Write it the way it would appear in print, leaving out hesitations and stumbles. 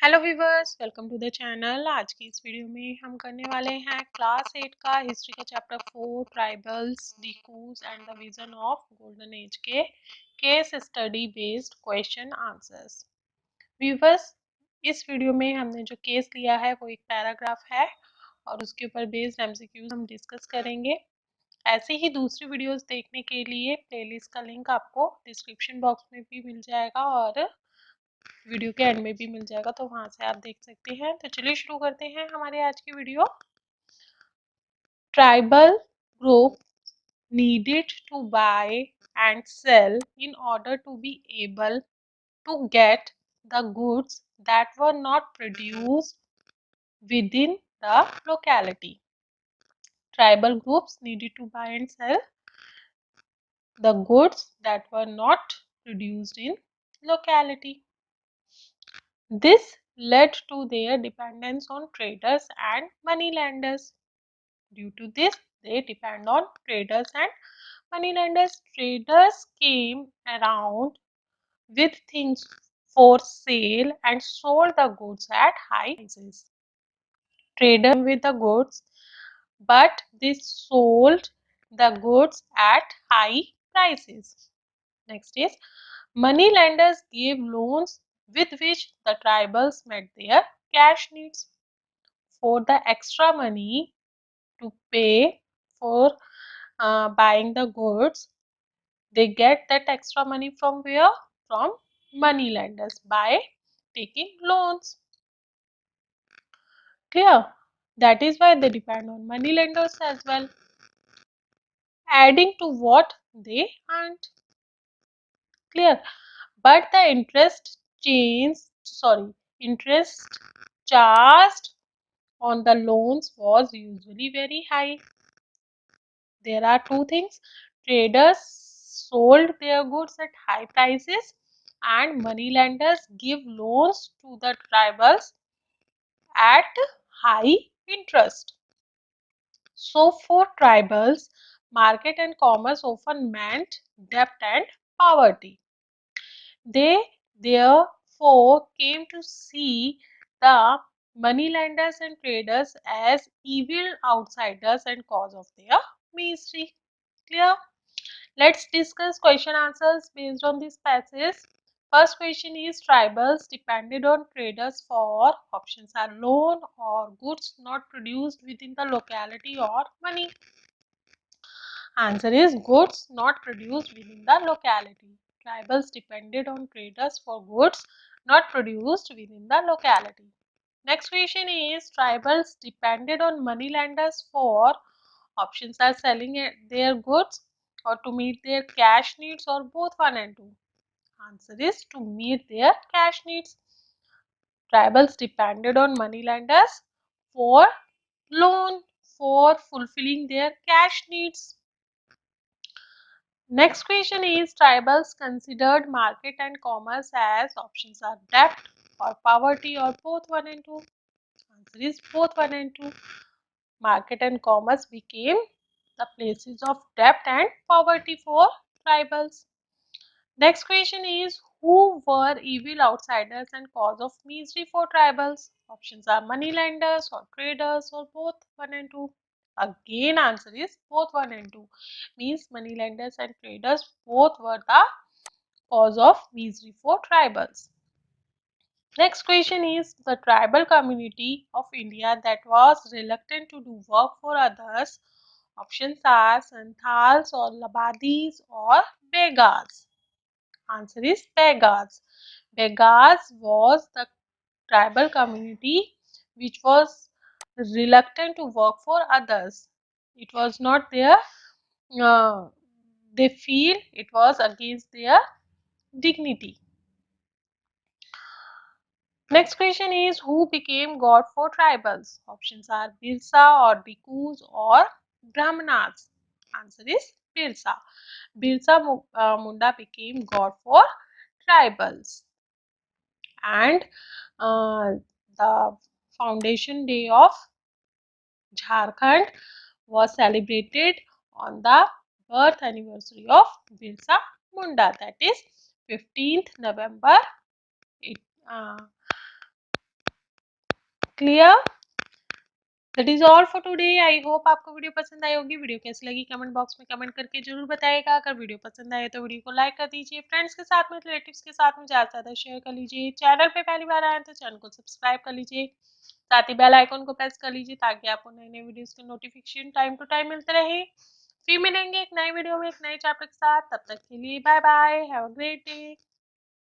Hello viewers, welcome to the channel. आज की इस वीडियो में हम करने वाले हैं क्लास 8 का हिस्ट्री का chapter 4 tribals, dikus and the vision of golden age के case study based question answers. Viewers, इस वीडियो में हमने जो केस लिया है वो एक पैराग्राफ है और उसके ऊपर बेस्ड एमसीक्यूज हम डिस्कस करेंगे। ऐसे ही दूसरी वीडियोस देखने के लिए प्लेलिस्ट का लिंक आपको डिस्क्रिप्शन बॉक्स में भी मिल जाएगा और वीडियो के एंड में भी मिल जाएगा, तो वहां से आप देख सकते हैं। तो चलिए शुरू करते हैं हमारे आज की video. Tribal group needed to buy and sell in order to be able to get the goods that were not produced within the locality. Tribal groups needed to buy and sell the goods that were not produced in locality. This led to their dependence on traders and moneylenders. Due to this, they depend on traders and moneylenders. Traders came around with things for sale and sold the goods at high prices. Traders came with the goods, but they sold the goods at high prices. Next is moneylenders gave loans with which the tribals met their cash needs. For the extra money to pay for buying the goods, they get that extra money from where? From moneylenders by taking loans. Clear? That is why they depend on moneylenders as well, adding to what they earned. Clear? But the interest charged on the loans was usually very high. There are two things: traders sold their goods at high prices and moneylenders give loans to the tribals at high interest. So for tribals, market and commerce often meant debt and poverty. They therefore came to see the moneylenders and traders as evil outsiders and cause of their misery. Clear? Let's discuss question answers based on this passage. First question is: tribals depended on traders for options are loan or goods not produced within the locality or money. Answer is goods not produced within the locality. Tribals depended on traders for goods not produced within the locality. Next question is: tribals depended on moneylenders for options are selling their goods or to meet their cash needs or both 1 and 2. Answer is to meet their cash needs. Tribals depended on moneylenders for loan for fulfilling their cash needs. Next question is: tribals considered market and commerce as options are debt or poverty or both 1 and 2. Answer is both 1 and 2. Market and commerce became the places of debt and poverty for tribals. Next question is: who were evil outsiders and cause of misery for tribals? Options are moneylenders or traders or both 1 and 2. Again, answer is both 1 and 2. Means moneylenders and traders both were the cause of misery for tribals. Next question is: the tribal community of India that was reluctant to do work for others. Options are Santals or Labadis or Begas. Answer is Begas. Begas was the tribal community which was reluctant to work for others. It was not their, they feel it was against their dignity. Next question is: who became god for tribals? Options are Birsa or Dikus or Brahmanas. Answer is Birsa. Birsa Munda became god for tribals. And the foundation day of Jharkhand was celebrated on the birth anniversary of Birsa Munda, that is 15th November. Clear? That is all for today. I hope आपको video पसंद आई होगी। Video कैसी लगी comment box में comment करके जरूर बताइएगा। अगर वीडियो पसंद आए तो वीडियो को लाइक कर दीजिए, फ्रेंड्स के साथ में, रिलेटिव्स के साथ में ज़्यादा से ज़्यादा शेयर कर लीजिए। चैनल पे पहली बार आए तो चैनल को सब्सक्राइब कर लीजिए, साथ ही बेल आइकन को प्रेस कर लीजिए ताकि आपको नए नए वीडियोस के नोटिफिकेशन टाइम टू टाइम मिलते रहे। फिर मिलेंगे एक नए वीडियो में एक नए चैप्टर के साथ। तब तक के लिए bye bye, have a great day.